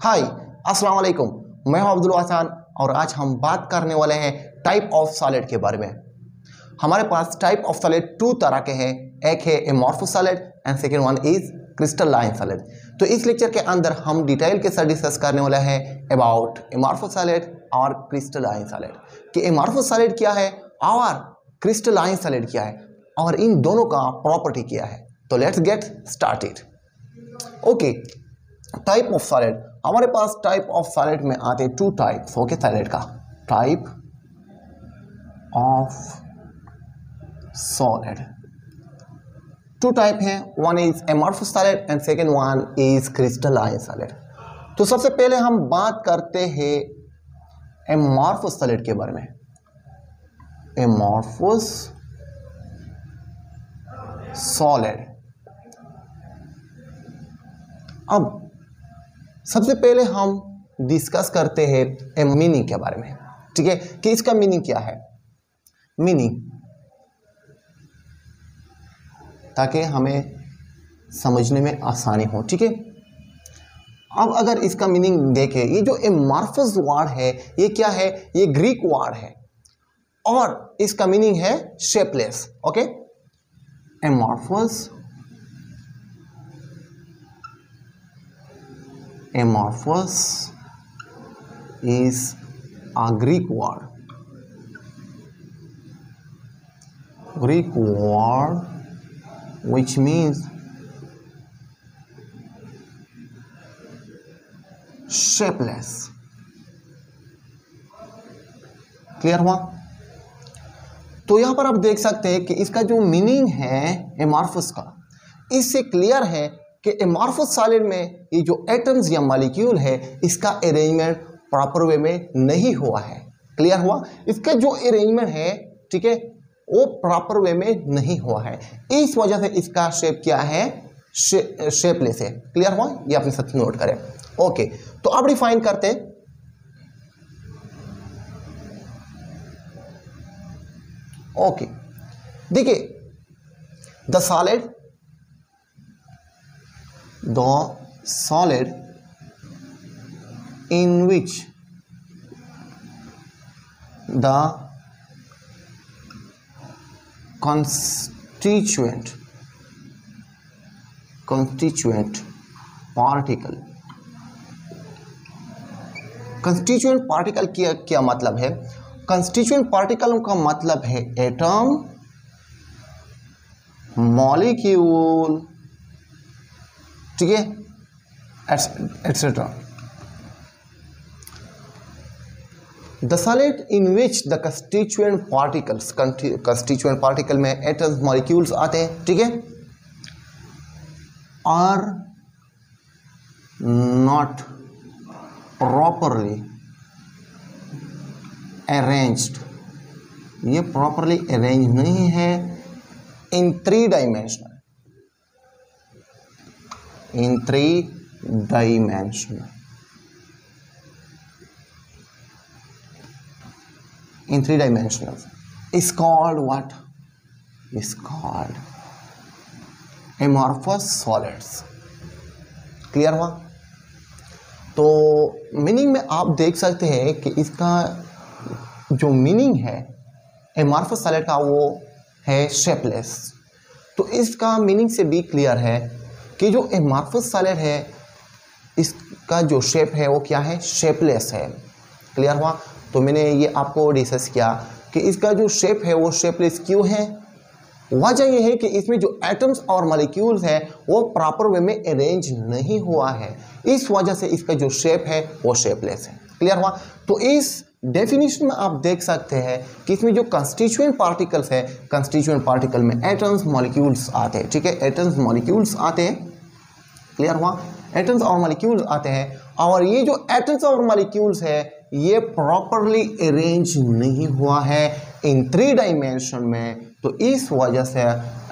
हाय, अस्सलाम वालेकुम। मैं हूं अब्दुल हसन और आज हम बात करने वाले हैं टाइप ऑफ सॉलिड के बारे में। हमारे पास टाइप ऑफ सॉलिड टू तरह के हैं, एक है amorphous solid and second one is crystalline solid. तो इस लेक्चर के अंदर हम डिटेल के साथ डिस्कस करने वाले हैं अबाउट एमॉर्फस सॉलिड और क्रिस्टलाइन सॉलिड कि एमॉर्फस सॉलिड क्या है और क्रिस्टलाइन सॉलिड क्या है और इन दोनों का प्रॉपर्टी क्या है। तो let's get started. Okay, type of solid, हमारे पास टाइप ऑफ सॉलिड में आते टू टाइप्स। ओके, सॉलिड का type of solid two type हैं, one is amorphous solid and second one is crystalline solid. तो सबसे पहले हम बात करते हैं एमॉर्फस सॉलिड के बारे में। एमॉर्फस सॉलिड, अब सबसे पहले हम डिस्कस करते हैं मीनिंग के बारे में, ठीक है, कि इसका मीनिंग क्या है। मीनिंग, ताकि हमें समझने में आसानी हो, ठीक है। अब अगर इसका मीनिंग देखें, ये जो एमॉर्फस वर्ड है ये क्या है, ये ग्रीक वर्ड है और इसका मीनिंग है shapeless. Okay, amorphous, amorphous is a Greek word which means shapeless। Clear हुआ? तो यहां पर आप देख सकते हैं कि इसका जो मीनिंग है एमॉर्फस का, इससे क्लियर है कि एमॉर्फस सॉलिड में ये जो एटम्स या मॉलिक्यूल है इसका अरेंजमेंट प्रॉपर वे में नहीं हुआ है। क्लियर हुआ? इसका जो अरेंजमेंट है, ठीक है, वो प्रॉपर वे में नहीं हुआ है, इस वजह से इसका शेप क्या है, शेपलेस है। क्लियर हुआ? ये अपने साथ नोट करें। ओके, तो अब डिफाइन करते हैं। ओके, देखिए, the solid in which the constituent particle क्या मतलब है? constituent particle का मतलब है एटम, मॉलिक्यूल, ठीक है, etcetera. The solid in which the constituent particle में एटम्स, मॉलिक्यूल्स आते हैं, ठीक है, आर नॉट प्रॉपरली अरेंज्ड, ये प्रॉपरली अरेंज नहीं है in three dimensional, in three dimensional is called what? Is called amorphous solids। Clear हुआ? तो मीनिंग में आप देख सकते हैं कि इसका जो मीनिंग है amorphous सॉलिड का वो है शेपलेस। तो इसका मीनिंग से भी क्लियर है कि जो एमॉर्फस सॉलिड है इसका जो शेप है वो क्या है, शेपलेस है। क्लियर हुआ? तो मैंने ये आपको डिस्कस किया कि इसका जो शेप है वो शेपलेस क्यों है। वजह ये है कि इसमें जो एटम्स और मॉलिक्यूल्स है वो प्रॉपर वे में अरेंज नहीं हुआ है, इस वजह से इसका जो शेप है वो शेपलेस है। क्लियर हुआ? तो इस डेफिनेशन में आप देख सकते हैं कि इसमें जो कंस्टिट्यूएंट पार्टिकल्स है, कंस्टिट्यूएंट पार्टिकल में एटम्स, मॉलिक्यूल्स आते हैं, ठीक है, एटम्स, मॉलिक्यूल्स आते हैं। क्लियर हुआ? एटम्स और मॉलिक्यूल्स आते हैं और ये जो एटम्स और मॉलिक्यूल्स है ये प्रॉपरली अरेंज नहीं हुआ है इन थ्री डायमेंशन में, तो इस वजह से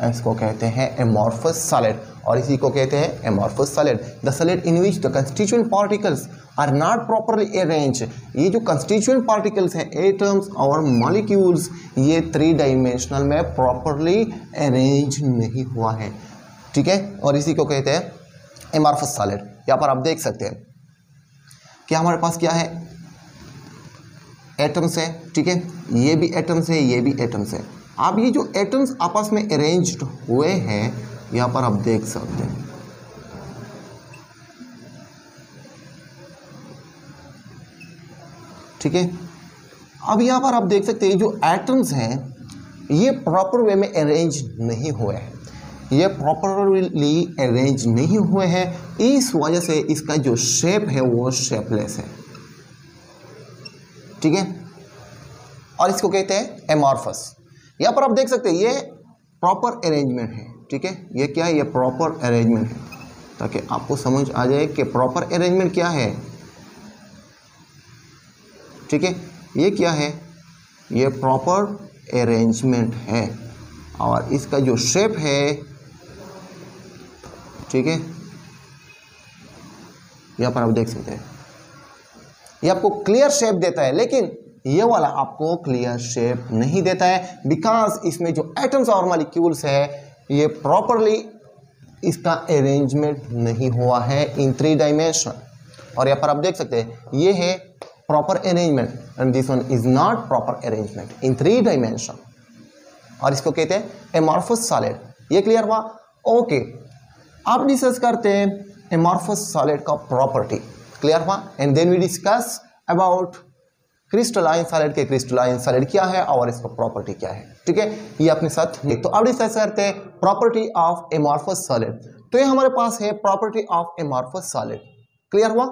इसको कहते हैं एमॉर्फस सॉलिड और इसी को कहते हैं amorphous solid. The solid in which the constituent particles are not properly arrange, ये जो कंस्टिट्यूएंट पार्टिकल्स हैं, एटम्स और मॉलिक्यूल्स, ये थ्री डायमेंशनल में प्रॉपरली अरेंज नहीं हुआ है, ठीक है, और इसी को कहते हैं एमॉर्फस सॉलिड। यहाँ पर आप देख सकते हैं क्या हमारे पास क्या है, एटम्स है, ठीक है, ये भी एटम्स है, ये भी एटम्स है। अब ये जो एटम्स आपस में अरेंज्ड हुए हैं यहाँ पर आप देख सकते हैं, ठीक है। अब यहाँ पर आप देख सकते हैं जो एटम्स हैं ये प्रॉपर वे में अरेंज नहीं हुए हैं, ये प्रॉपरली अरेंज नहीं हुए हैं, इस वजह से इसका जो शेप है वो शेपलेस है, ठीक है, और इसको कहते हैं एमॉर्फस। यहाँ पर आप देख सकते हैं ये प्रॉपर अरेंजमेंट है, ठीक है, ये क्या है, ये प्रॉपर अरेंजमेंट है, ताकि आपको समझ आ जाए कि प्रॉपर अरेंजमेंट क्या है, ठीक है, ये क्या है, ये प्रॉपर अरेंजमेंट है, और इसका जो शेप है, ठीक है, यहाँ पर आप देख सकते हैं ये आपको क्लियर शेप देता है, लेकिन ये वाला आपको क्लियर शेप नहीं देता है, बिकॉज इसमें जो एटम्स और मॉलिक्यूल्स है ये प्रॉपरली इसका अरेंजमेंट नहीं हुआ है इन 3 डायमेंशन। और यहाँ पर आप देख सकते हैं ये है proper arrangement and this one is not proper arrangement in 3 dimension, और इसको कहते हैं एमॉर्फस सॉलिड। ये क्लियर हुआ? ओके, आप डिस्कस करते हैं एमॉर्फस सॉलिड का प्रॉपर्टी, क्लियर हुआ? And then we discuss about crystalline solid के क्रिस्टलाइन सॉलिड क्या है और इसका प्रॉपर्टी क्या है, ठीक है, ये अपने साथ। तो अब डिस्कस करते हैं प्रॉपर्टी ऑफ एमॉर्फस सॉलिड। तो ये हमारे पास है property of amorphous solid, clear हुआ?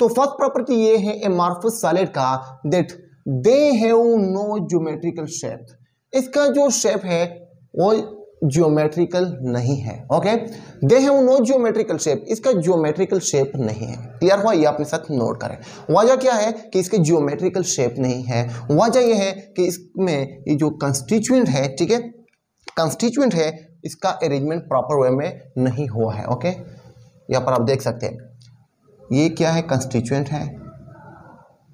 तो फर्स्ट प्रॉपर्टी ये है एमॉर्फस सॉलिड का, that they have no geometrical shape. इसका जो शेप है वो ज्योमेट्रिकल नहीं है, okay, they have no geometrical shape, इसका ज्योमेट्रिकल शेप नहीं है, क्लियर हुआ? ये अपने साथ नोट करें। वजह क्या है कि इसके ज्योमेट्रिकल शेप नहीं है, वजह ये है कि इसमें ये जो कंस्टिट्यूएंट है, ठीक है, कंस्टिट्यूएंट है, इसका अरेंजमेंट प्रॉपर वे में नहीं हुआ है, ओके। यहाँ पर आप देख सकते हैं ये क्या है, कंस्टिट्यूएंट है।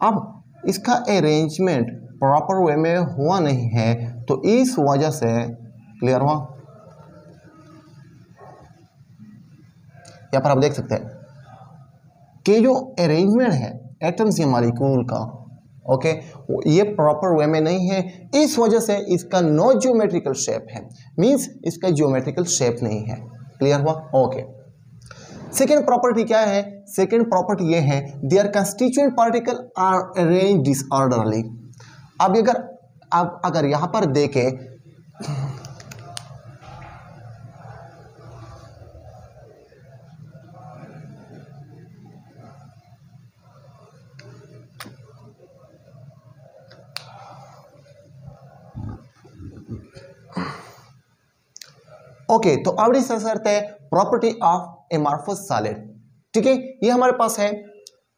अब इसका अरेंजमेंट प्रॉपर वे में हुआ नहीं है, तो इस वजह से, क्लियर हुआ? यहाँ पर आप देख सकते हैं कि जो अरेंजमेंट है एटम्स या मॉलिक्यूल का, ओके, ये प्रॉपर वे में नहीं है, इस वजह से इसका नो ज्योमेट्रिकल शेप है, मींस इसका ज्योमेट्रिकल शेप नहीं है, क्लियर हुआ? ओके। सेकेंड प्रॉपर्टी क्या है? सेकेंड प्रॉपर्टी ये है their constituent particle are arrange disorderly. अब अगर यहां पर देखें ओके, तो अब डिस्कस करते हैं प्रॉपर्टी ऑफ एमॉर्फस सॉलिड, ठीक है, ये हमारे पास है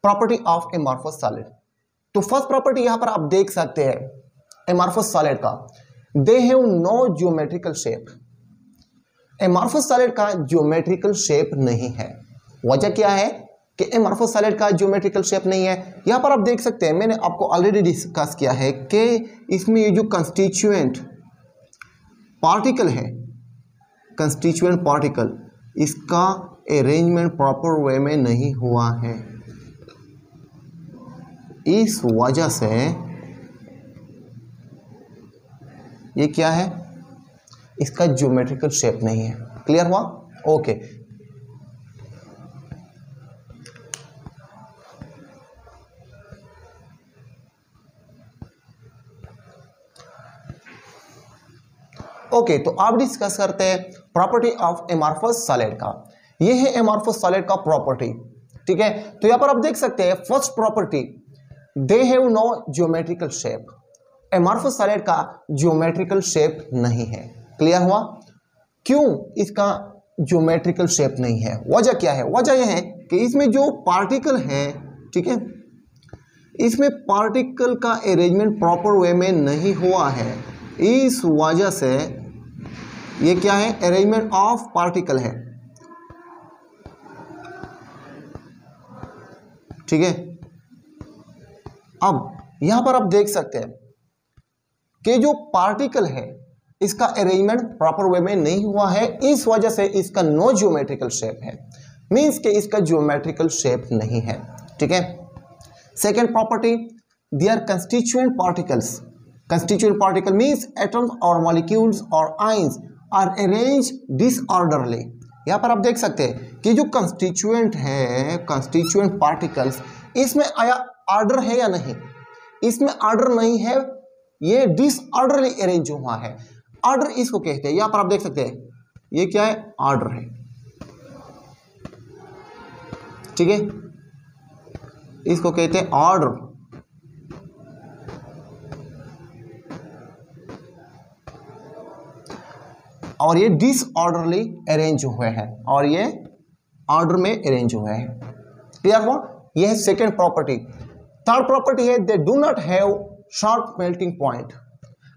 प्रॉपर्टी ऑफ एमॉर्फस सॉलिड। तो फर्स्ट प्रॉपर्टी यहां पर आप देख सकते हैं एमॉर्फस सॉलिड का, they have no geometrical shape. Amorphous solid का ज्योमेट्रिकल शेप नहीं है। वजह क्या है कि एमॉर्फस सॉलिड का ज्योमेट्रिकल शेप नहीं है? यहां पर आप देख सकते हैं, मैंने आपको ऑलरेडी डिस्कस किया है कि इसमें ये जो कंस्टिट्यूएंट पार्टिकल है, कंस्टिट्यूएंट पार्टिकल, इसका अरेंजमेंट प्रॉपर वे में नहीं हुआ है, इस वजह से ये क्या है, इसका ज्योमेट्रिकल शेप नहीं है, क्लियर हुआ? ओके। ओके, तो आप डिस्कस करते हैं प्रॉपर्टी ऑफ एमॉर्फस सॉलिड का। ये है एमॉर्फस सॉलिड का प्रॉपर्टी, ठीक है। तो यहां पर आप देख सकते हैं first property, they have no geometrical shape. Amorphous solid का ज्योमेट्रिकल शेप नहीं है, क्लियर हुआ? क्यों इसका ज्योमेट्रिकल शेप नहीं है? वजह क्या है? वजह यह है कि इसमें जो पार्टिकल है, ठीक है, इसमें पार्टिकल का अरेंजमेंट प्रॉपर वे में नहीं हुआ है, इस वजह से ये क्या है, अरेंजमेंट ऑफ पार्टिकल है, ठीक है। अब यहां पर आप देख सकते हैं कि जो पार्टिकल है इसका अरेंजमेंट प्रॉपर वे में नहीं हुआ है, इस वजह से इसका नो ज्योमेट्रिकल शेप है, मींस कि इसका ज्योमेट्रिकल शेप नहीं है, ठीक है। Second property, their constituent particles, constituent particle means atoms और मॉलिक्यूल्स और आयंस आर अरेंज डिसऑर्डरली। यहाँ पर आप देख सकते हैं कि जो कंस्टिट्यूएंट है, कंस्टिट्यूएंट पार्टिकल्स, इसमें आया ऑर्डर है या नहीं, इसमें ऑर्डर नहीं है, ये डिसऑर्डरली अरेंज हुआ है। ऑर्डर इसको कहते हैं, यहाँ पर आप देख सकते हैं ये क्या है, ऑर्डर है, ठीक है, इसको कहते हैं ऑर्डर। और ये डिसऑर्डरली अरेंज हुए हैं और ये ऑर्डर में अरेंज हुए हैं। क्लियर हुआ? ये है सेकेंड प्रॉपर्टी। थर्ड प्रॉपर्टी है they do not have sharp melting point.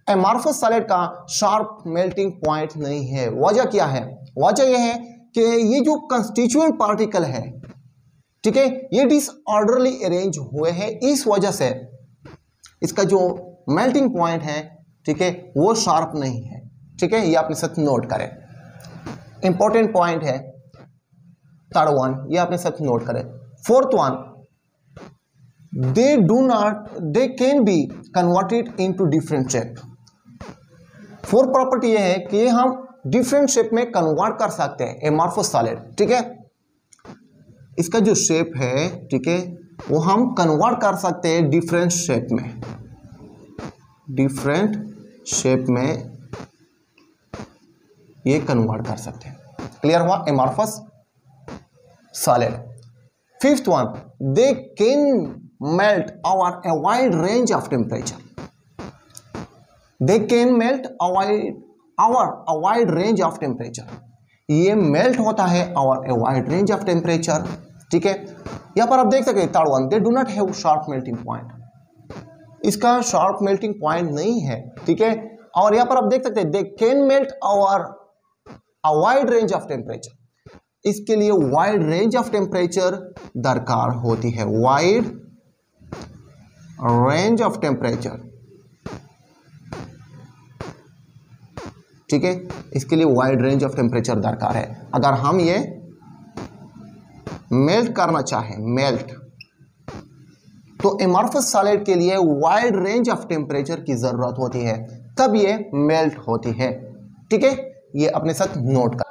Amorphous solid का शार्प मेल्टिंग पॉइंट नहीं है। वजह क्या है? वजह यह है कि ये जो कंस्टिट्यूएंट पार्टिकल है, ठीक है, ये डिसऑर्डरली अरेंज हुए हैं, इस वजह से इसका जो मेल्टिंग पॉइंट है, ठीक है, वो शार्प नहीं है। ठीक है, ये अपने साथ नोट करें, इंपॉर्टेंट पॉइंट है। थर्ड वन ये अपने साथ नोट करें। Fourth one, they can be converted into different shape. Fourth property ये है कि हम डिफरेंट शेप में कन्वर्ट कर सकते हैं एमॉर्फस सॉलिड। ठीक है, इसका जो शेप है, ठीक है, वो हम कन्वर्ट कर सकते हैं डिफरेंट शेप में, डिफरेंट शेप में ये कन्वर्ट कर सकते हैं। क्लियर हुआ? Amorphous solid. Fifth one, they can melt over a wide range of temperature. They can melt over a wide range of temperature. ये मेल्ट होता है over a wide range of temperature. ठीक है, यहां पर आप देख सकते हैं third one, they do not have sharp melting point. इसका शार्प मेल्टिंग पॉइंट नहीं है। ठीक है, और यहां पर आप देख सकते हैं they can melt over a wide range of temperature. इसके लिए वाइड रेंज ऑफ टेम्परेचर दरकार होती है, वाइड रेंज ऑफ टेम्परेचर। ठीक है, इसके लिए वाइड रेंज ऑफ टेम्परेचर दरकार है। अगर हम ये मेल्ट करना चाहें, मेल्ट, तो एमॉर्फस सॉलिड के लिए वाइड रेंज ऑफ टेम्परेचर की जरूरत होती है, तब ये मेल्ट होती है। ठीक है, ये अपने साथ नोट कर।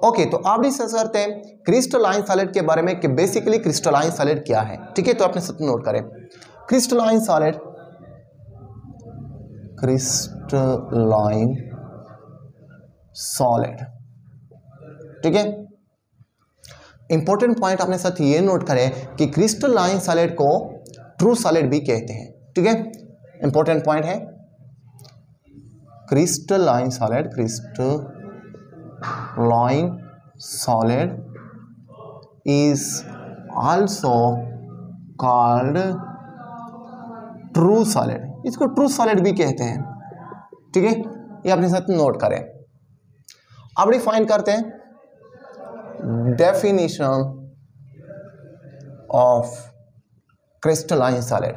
ओके, तो आप डिस्कस करते हैं क्रिस्टलाइन सॉलिड के बारे में कि बेसिकली क्रिस्टलाइन सॉलिड क्या है। ठीक है, तो अपने साथ नोट करें क्रिस्टलाइन सॉलिड, क्रिस्टलाइन सॉलिड। ठीक है, इंपॉर्टेंट पॉइंट अपने साथ ये नोट करें कि क्रिस्टलाइन सॉलिड को ट्रू सॉलिड भी कहते हैं। ठीक है, इंपॉर्टेंट पॉइंट है crystalline solid, crystalline solid is also called true solid. इसको ट्रू सॉलिड भी कहते हैं। ठीक है, ये अपने साथ नोट करें। अब डिफाइन करते हैं definition of crystalline solid.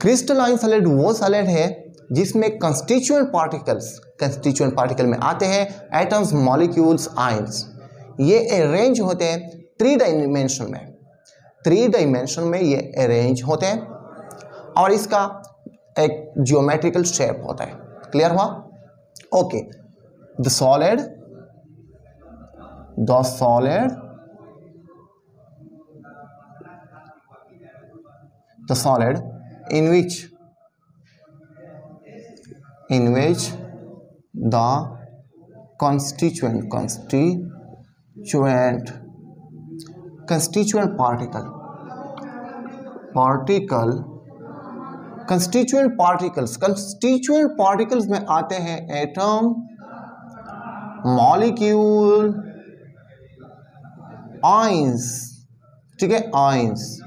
Crystalline solid वो सॉलिड है जिसमें कंस्टिट्यूएंट पार्टिकल में आते हैं एटम्स, मॉलिक्यूल्स, आयंस। ये अरेंज होते हैं थ्री डायमेंशन में ये अरेंज होते हैं और इसका एक जियोमेट्रिकल शेप होता है। क्लियर हुआ? Okay, the solid in which the constituent particles में आते हैं एटम, मॉलिक्यूल, आयंस। ठीक है, आयंस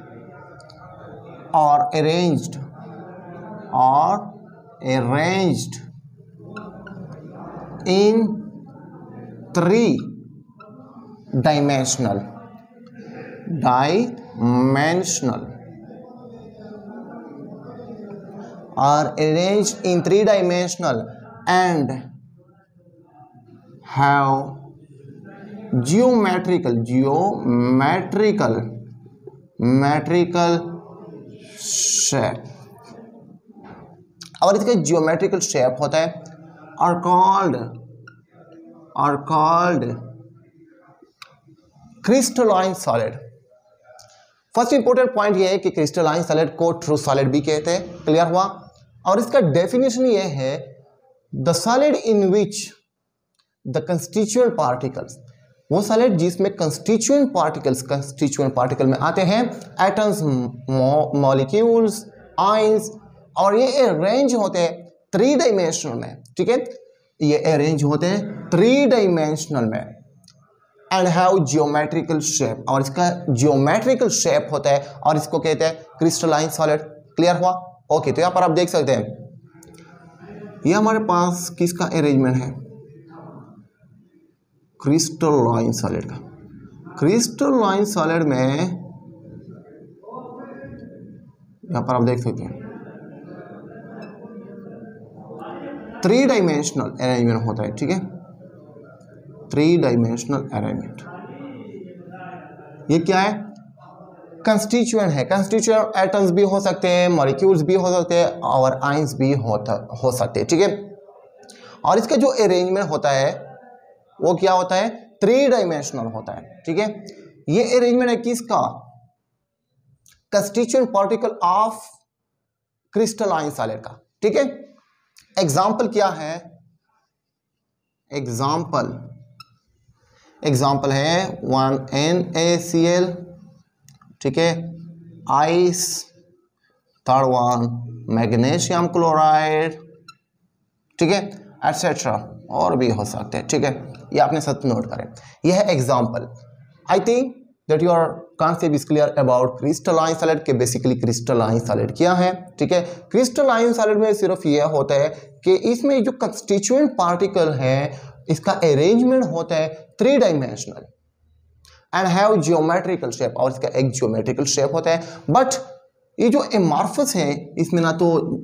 और arranged in three dimensional are arranged in three dimensional and have geometrical geometrical shape, और इसका जियोमेट्रिकल शेप होता है are called crystalline solid। First important point ये है कि क्रिस्टलाइन सॉलिड को ट्रू सॉलिड भी कहते हैं, क्लियर हुआ। और इसका डेफिनेशन ये है the solid in which the constituent particles, वो सॉलिड जिसमें कंस्टिट्यूएंट पार्टिकल में आते हैं एटम्स, मॉलिक्यूल्स, आयंस, और ये अरेंज होते हैं 3 डायमेंशनल में, ठीक है, ये अरेंज होते हैं 3 डायमेंशनल में एंड हैव जियोमेट्रिकल शेप, और इसका जियोमेट्रिकल शेप होता है और इसको कहते हैं क्रिस्टलाइन सॉलिड, क्लियर हुआ। ओके, तो यहाँ पर आप देख सकते हैं ये हमारे पास किसका अरेंजमेंट है, क्रिस्टलाइन सॉलिड का। क्रिस्टलाइन सॉलिड में यहाँ पर आप देख सकते हैं 3 डायमेंशनल अरेंजमेंट होता है, ठीक है, 3 डायमेंशनल अरेंजमेंट। ये क्या है, कंस्टिट्यूएंट है। कंस्टिट्यूएंट एटम्स भी हो सकते हैं, मॉलिक्यूल्स भी हो सकते हैं और आयंस भी हो सकते हैं, ठीक है। और इसका जो अरेंजमेंट होता है वो क्या होता है, 3 डायमेंशनल होता है, ठीक है। ये अरेंजमेंट है किसका, constituent particle of crystalline solid का, ठीक है। एग्जाम्पल क्या है, एग्जाम्पल है 1NaCl, ठीक है, ice, third one magnesium chloride, ठीक है, एटसेट्रा, और भी हो सकते हैं, ठीक है। ये आपने साथ नोट करें, यह है example. I think that your concept is clear about crystalline solid के बेसिकली क्रिस्टलाइन सॉलिड क्या है, ठीक है। क्रिस्टलाइन सॉलिड में सिर्फ यह होता है कि इसमें जो कंस्टिट्यूएंट पार्टिकल है इसका अरेंजमेंट होता है 3 dimensional and have geometrical shape, और इसका एक जियोमेट्रिकल शेप होता है। बट ये जो एमॉर्फस है इसमें ना तो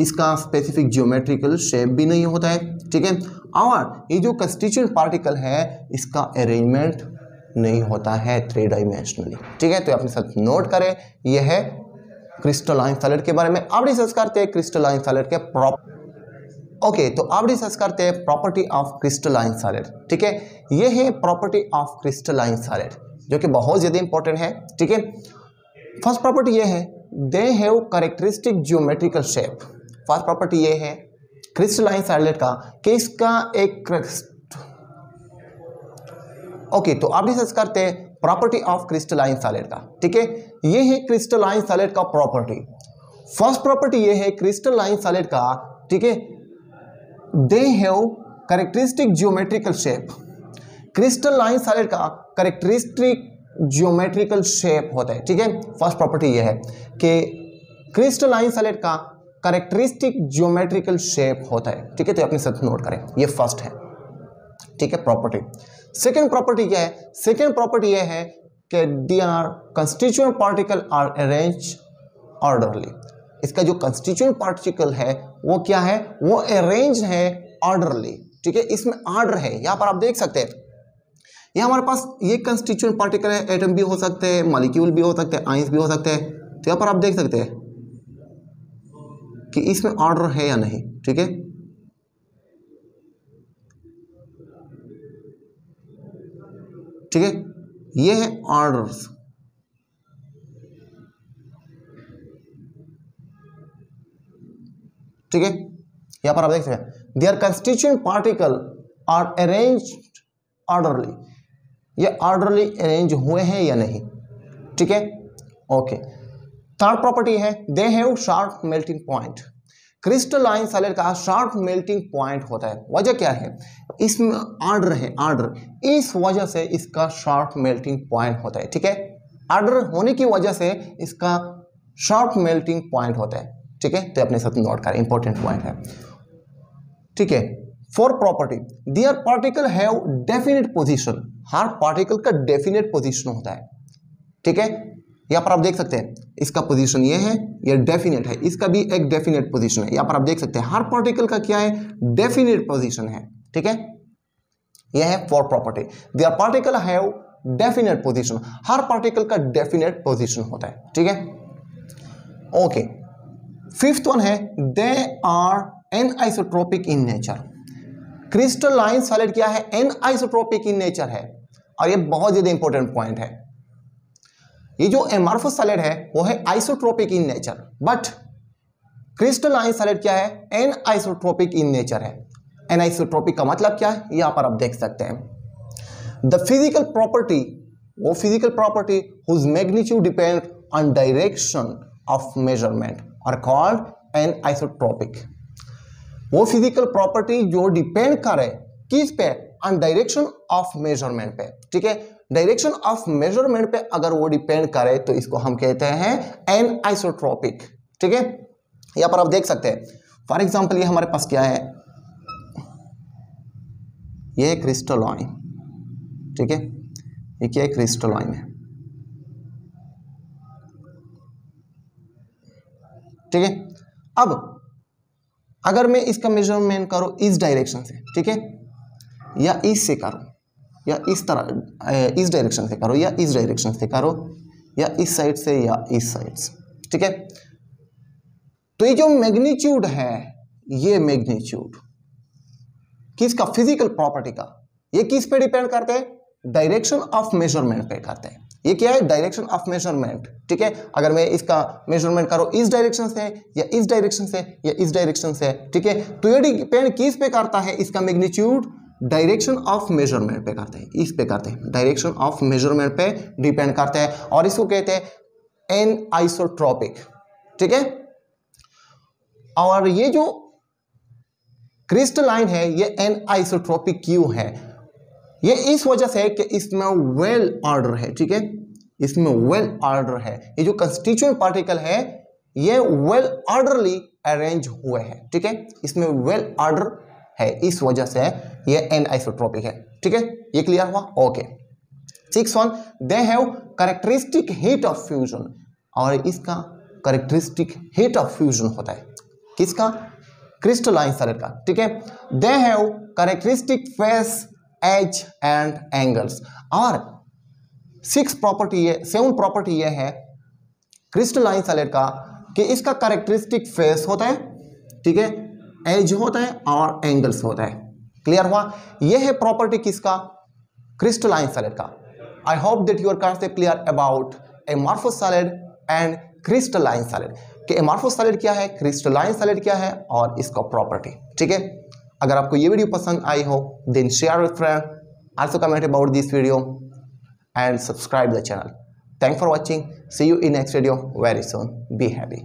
इसका स्पेसिफिक जियोमेट्रिकल शेप भी नहीं होता है, ठीक है, और ये जो कंस्टिट्यूएंट पार्टिकल है इसका अरेंजमेंट नहीं होता है 3 डायमेंशनली, ठीक है। तो अपने साथ नोट करें, यह है क्रिस्टलाइन सॉलिड के बारे में। अब डिस्कस करते हैं क्रिस्टलाइन सॉलिड के ओके, तो अब डिस्कस करते हैं प्रॉपर्टी ऑफ क्रिस्टलाइन सॉलिड, ठीक है। ये है प्रॉपर्टी ऑफ क्रिस्टलाइन सॉलिड जो कि बहुत ज्यादा इंपॉर्टेंट है, ठीक है। फर्स्ट प्रॉपर्टी ये है they have characteristic geometrical shape. First property ये है क्रिस्टलाइन सॉलिड का कि इसका एक ओके, तो अब डिस्कस करते हैं प्रॉपर्टी ऑफ क्रिस्टलाइन सॉलिड का, ठीक है। ये है क्रिस्टलाइन सॉलिड का प्रॉपर्टी। फर्स्ट प्रॉपर्टी ये है क्रिस्टलाइन सॉलिड का, ठीक है, they have characteristic geometrical shape. Crystalline solid का कैरेक्टरिस्टिक जियोमेट्रिकल शेप होता है, ठीक है। फर्स्ट प्रॉपर्टी ये है कि क्रिस्टलाइन सॉलिड का कैरेक्टरिस्टिक जियोमेट्रिकल शेप होता है, ठीक है। तो अपने साथ नोट करें, ये फर्स्ट है, ठीक है, प्रॉपर्टी। सेकेंड प्रॉपर्टी क्या है, सेकेंड प्रॉपर्टी ये है कि their constituent particle are arrange orderly. इसका जो कंस्टिट्यूएंट पार्टिकल है वो क्या है, वो अरेंज है ऑर्डरली, ठीक है, इसमें ऑर्डर है। यहां पर आप देख सकते हैं ये हमारे पास ये कंस्टिट्यूएंट पार्टिकल है, एटम भी हो सकते हैं, मॉलिक्यूल भी हो सकते हैं, आयंस भी हो सकते हैं। तो यहां पर आप देख सकते हैं कि इसमें ऑर्डर है या नहीं, ठीक है। ठीक है, ये है ऑर्डर्स, ठीक है। यहां पर आप देख सकते हैं their constituent particle are arranged orderly, ये ऑर्डरली अरेंज हुए हैं या नहीं, ठीक है, ओके। थर्ड प्रॉपर्टी है they have sharp melting point. Crystalline solid का शार्प मेल्टिंग पॉइंट होता है। वजह क्या है, इसमें ऑर्डर है, ऑर्डर, इस वजह से इसका शार्प मेल्टिंग पॉइंट होता है, ठीक है। ऑर्डर होने की वजह से इसका शार्प मेल्टिंग पॉइंट होता है, ठीक है। तो अपने साथ नोट करें, इंपॉर्टेंट पॉइंट है, ठीक है। Fourth property their particle have definite position. हर पार्टिकल का डेफिनेट पोजीशन होता है, ठीक है। यहां पर आप देख सकते हैं इसका पोजीशन ये है, ये डेफिनेट है, इसका भी एक डेफिनेट पोजीशन है। यहां पर आप देख सकते हैं हर पार्टिकल का क्या है, डेफिनेट पोजीशन है, ठीक है। यह है fourth property their particle have definite position, हर पार्टिकल का डेफिनेट पोजीशन होता है, ठीक है। ओके, फिफ्थ वन है they are anisotropic in nature. Crystalline solid क्या है? एनआइसोट्रोपिक इन नेचर है, और ये बहुत ज्यादा इंपॉर्टेंट पॉइंट है। ये जो एमॉर्फस सॉलिड है वो है isotropic in nature, but crystalline solid क्या है? एनआइसोट्रोपिक इन नेचर है। एनआइसोट्रोपिक का मतलब क्या है? यहां पर आप देख सकते हैं द फिजिकल प्रॉपर्टी, वो physical property whose magnitude depend on direction of measurement are called anisotropic. वो फिजिकल प्रॉपर्टी जो डिपेंड करे किस पे? ऑन डायरेक्शन ऑफ मेजरमेंट पे, ठीक है। डायरेक्शन ऑफ मेजरमेंट पे अगर वो डिपेंड करे तो इसको हम कहते हैं एनआइसोट्रोपिक, ठीक है। यहां पर आप देख सकते हैं, फॉर एग्जांपल ये हमारे पास क्या है? ये क्रिस्टलाइन, ठीक है। ये क्या है? क्रिस्टलाइन है, ठीक है। अब अगर मैं इसका मेजरमेंट करूं इस डायरेक्शन से, ठीक है, या इससे करूं, या इस तरह इस डायरेक्शन से करो, या इस डायरेक्शन से करो, या इस साइड से या इस साइड से, ठीक है। तो ये जो मैग्नीट्यूड है, ये मैग्नीट्यूड किसका? फिजिकल प्रॉपर्टी का। ये किस पे डिपेंड करते हैं? डायरेक्शन ऑफ मेजरमेंट पे करते हैं। ये क्या है? डायरेक्शन ऑफ मेजरमेंट, ठीक है। अगर मैं इसका मेजरमेंट करो इस डायरेक्शन से या इस डायरेक्शन से या इस डायरेक्शन से, ठीक है, तो ये डिपेंड किस पे करता है? इसका मैग्नीट्यूड डायरेक्शन ऑफ मेजरमेंट पे करते हैं, इस पे करते हैं, डायरेक्शन ऑफ मेजरमेंट पे डिपेंड करते हैं, और इसको कहते हैं एनआइसोट्रोपिक, ठीक है। और ये जो क्रिस्टलाइन है ये एनआइसोट्रोपिक क्यों है? ये इस वजह से कि इसमें वेल ऑर्डर है, ठीक है, इसमें वेल ऑर्डर है। ये जो कंस्टिट्यूएंट पार्टिकल है ये वेल ऑर्डरली अरेंज हुए हैं, ठीक है, इसमें वेल ऑर्डर है, इस वजह से ये एनआइसोट्रोपिक है, ठीक है। ये क्लियर हुआ? Okay. 6 they have characteristic heat of fusion, और इसका कैरेक्टरिस्टिक हीट ऑफ फ्यूजन होता है किसका? क्रिस्टलाइन सॉलिड का, ठीक है। They have characteristic face, edge and angles. और 7 प्रॉपर्टी ये है क्रिस्टलाइन सॉलिड का कि इसका कैरेक्टरिस्टिक फेस होता है, ठीक है, एज होता है और एंगल्स होता है। क्लियर हुआ? यह है प्रॉपर्टी किसका? क्रिस्टलाइन सॉलिड का। I hope that you are काफी clear about amorphous solid and crystalline solid, कि एमॉर्फस सॉलिड क्या है, क्रिस्टलाइन सॉलिड क्या है, और इसका प्रॉपर्टी, ठीक है। अगर आपको ये वीडियो पसंद आई हो then share with friend, also comment about this video and subscribe the channel. Thanks for watching, see you in next video very soon, be happy.